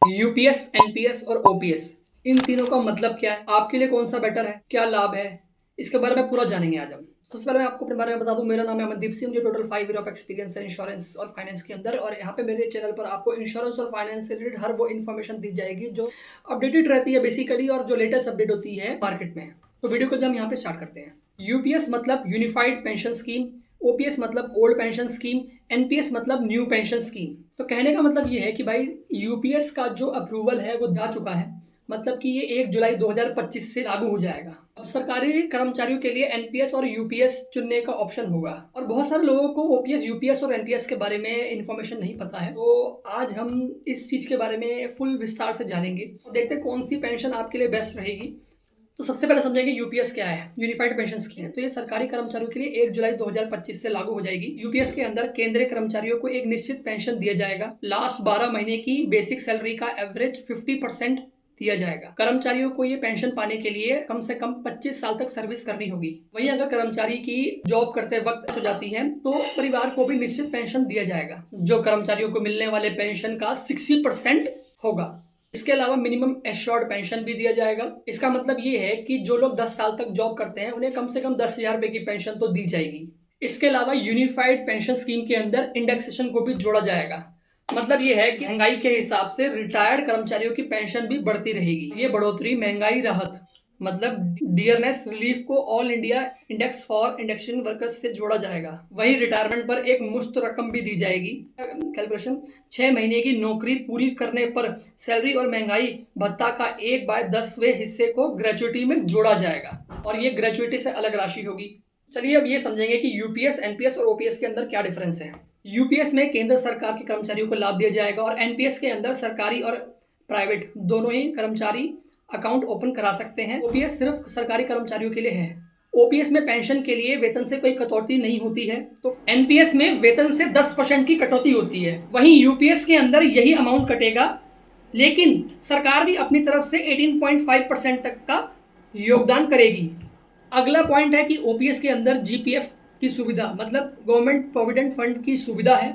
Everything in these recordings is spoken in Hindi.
यूपीएस, एनपीएस और ओपीएस, इन तीनों का मतलब क्या है, आपके लिए कौन सा बेटर है, क्या लाभ है, इसके बारे में पूरा जानेंगे आज हम। सबसे पहले मैं आपको अपने बारे में बता दूं, मेरा नाम है अमनदीप सिंह, मुझे टोटल 5 ईयर ऑफ एक्सपीरियंस है इंश्योरेंस और फाइनेंस के अंदर। और यहाँ पे मेरे चैनल पर आपको इंश्योरेंस और फाइनेंस से रिलेटेड हर वो इन्फॉर्मेशन दी जाएगी जो अपडेटेड रहती है बेसिकली, और जो लेटेस्ट अपडेट होती है मार्केट में। तो वीडियो को जब हम यहाँ पे स्टार्ट करते हैं। यूपीएस मतलब यूनिफाइड पेंशन स्कीम, ओपीएस मतलब ओल्ड पेंशन स्कीम, एनपीएस मतलब न्यू पेंशन स्कीम। तो कहने का मतलब ये है कि भाई यूपीएस का जो अप्रूवल है वो जा चुका है, मतलब कि ये 1 जुलाई 2025 से लागू हो जाएगा। अब सरकारी कर्मचारियों के लिए एनपीएस और यूपीएस चुनने का ऑप्शन होगा। और बहुत सारे लोगों को ओपीएस, यूपीएस और एनपीएस के बारे में इन्फॉर्मेशन नहीं पता है, तो आज हम इस चीज के बारे में फुल विस्तार से जानेंगे और देखते हैं कौन सी पेंशन आपके लिए बेस्ट रहेगी। तो सबसे पहले समझेंगे यूपीएस क्या है। यूनिफाइड पेंशन स्कीम है, तो ये सरकारी कर्मचारियों के लिए 1 जुलाई 2025 से लागू हो जाएगी। यूपीएस के अंदर केंद्रीय कर्मचारियों को एक निश्चित पेंशन दिया जाएगा। लास्ट 12 महीने की बेसिक सैलरी का एवरेज 50% दिया जाएगा। कर्मचारियों को ये पेंशन पाने के लिए कम से कम 25 साल तक सर्विस करनी होगी। वहीं अगर कर्मचारी की जॉब करते वक्त हो जाती है तो परिवार को भी निश्चित पेंशन दिया जाएगा, जो कर्मचारियों को मिलने वाले पेंशन का 60% होगा। इसके अलावा मिनिमम एश्योर्ड पेंशन भी दिया जाएगा। इसका मतलब ये है कि जो लोग 10 साल तक जॉब करते हैं उन्हें कम से कम 10,000 रुपए की पेंशन तो दी जाएगी। इसके अलावा यूनिफाइड पेंशन स्कीम के अंदर इंडेक्सेशन को भी जोड़ा जाएगा। मतलब ये है कि महंगाई के हिसाब से रिटायर्ड कर्मचारियों की पेंशन भी बढ़ती रहेगी। ये बढ़ोतरी महंगाई राहत मतलब डियरनेस रिलीफ को all India index for indexation workers से जोड़ा जाएगा। वही रिटायरमेंट पर एक मुश्त रकम भी दी जाएगी। कैलकुलेशन, 6 महीने की नौकरी पूरी करने पर सैलरी और महंगाई भत्ता का 1/10वें हिस्से को ग्रेचुइटी में जोड़ा जाएगा और ये ग्रेचुइटी से अलग राशि होगी। चलिए अब ये समझेंगे कि यूपीएस, एनपीएस और ओपीएस के अंदर क्या डिफरेंस है। यूपीएस में केंद्र सरकार के कर्मचारियों को लाभ दिया जाएगा और एनपीएस के अंदर सरकारी और प्राइवेट दोनों ही कर्मचारी अकाउंट ओपन करा सकते हैं। ओपीएस सिर्फ सरकारी कर्मचारियों के लिए है। ओपीएस में पेंशन के लिए वेतन से कोई कटौती नहीं होती है, तो एनपीएस में वेतन से 10% की कटौती होती है। वहीं यूपीएस के अंदर यही अमाउंट कटेगा, लेकिन सरकार भी अपनी तरफ से 18.5% तक का योगदान करेगी। अगला पॉइंट है कि ओपीएस के अंदर जीपीएफ की सुविधा मतलब गवर्नमेंट प्रोविडेंट फंड की सुविधा है।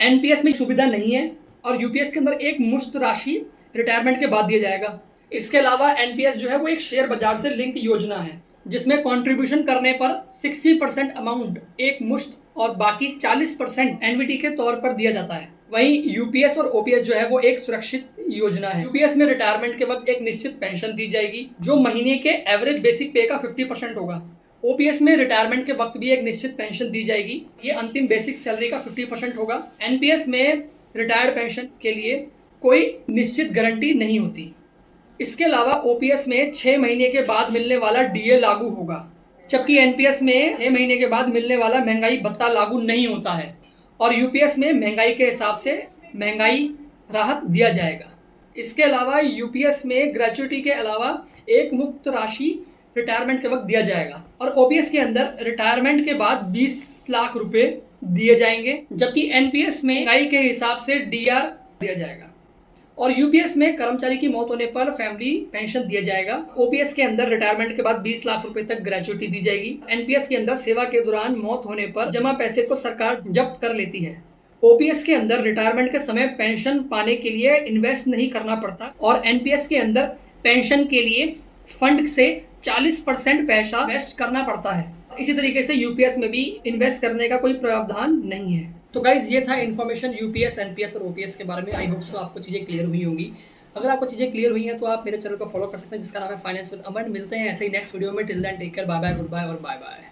एनपीएस में सुविधा नहीं है और यूपीएस के अंदर एक मुश्त राशि रिटायरमेंट के बाद दिया जाएगा। इसके अलावा एनपीएस जो है वो एक शेयर बाजार से लिंक योजना है, जिसमें कंट्रीब्यूशन करने पर 60% अमाउंट एक मुश्त और बाकी 40% एनवीटी के तौर पर दिया जाता है। वहीं यूपीएस और ओपीएस जो है वो एक सुरक्षित योजना है। यूपीएस में रिटायरमेंट के वक्त एक निश्चित पेंशन दी जाएगी जो महीने के एवरेज बेसिक पे का 50% होगा। ओपीएस में रिटायरमेंट के वक्त भी एक निश्चित पेंशन दी जाएगी, ये अंतिम बेसिक सैलरी का 50% होगा। एनपीएस में रिटायर्ड पेंशन के लिए कोई निश्चित गारंटी नहीं होती। इसके अलावा ओपीएस में 6 महीने के बाद मिलने वाला डीए लागू होगा, जबकि एनपीएस में 6 महीने के बाद मिलने वाला महंगाई भत्ता लागू नहीं होता है और यूपीएस में महंगाई के हिसाब से महंगाई राहत दिया जाएगा। इसके अलावा यूपीएस में ग्रेचुइटी के अलावा एक मुक्त राशि रिटायरमेंट के वक्त दिया जाएगा और ओपीएस के अंदर रिटायरमेंट के बाद 20 लाख रुपए दिए जाएंगे, जबकि एनपीएस में महंगाई के हिसाब से डीआर दिया जाएगा। और यूपीएस में कर्मचारी की मौत होने पर फैमिली पेंशन दिया जाएगा। ओपीएस के अंदर रिटायरमेंट के बाद 20 लाख रुपए तक ग्रेचुइटी दी जाएगी। एनपीएस के अंदर सेवा के दौरान मौत होने पर जमा पैसे को सरकार जब्त कर लेती है। ओपीएस के अंदर रिटायरमेंट के समय पेंशन पाने के लिए इन्वेस्ट नहीं करना पड़ता और एनपीएस के अंदर पेंशन के लिए फंड से 40% पैसा इन्वेस्ट करना पड़ता है। इसी तरीके से यूपीएस में भी इन्वेस्ट करने का कोई प्रावधान नहीं है। तो गाइज ये था इन्फॉर्मेशन यूपीएस, एनपीएस और ओपीएस के बारे में। आई होप सो आपको चीज़ें क्लियर हुई होंगी। अगर आपको चीज़ें क्लियर हुई हैं तो आप मेरे चैनल को फॉलो कर सकते हैं जिसका नाम है फाइनेंस विद अमन। मिलते हैं ऐसे ही नेक्स्ट वीडियो में। Till then take care, bye bye, good bye और बाय बाय।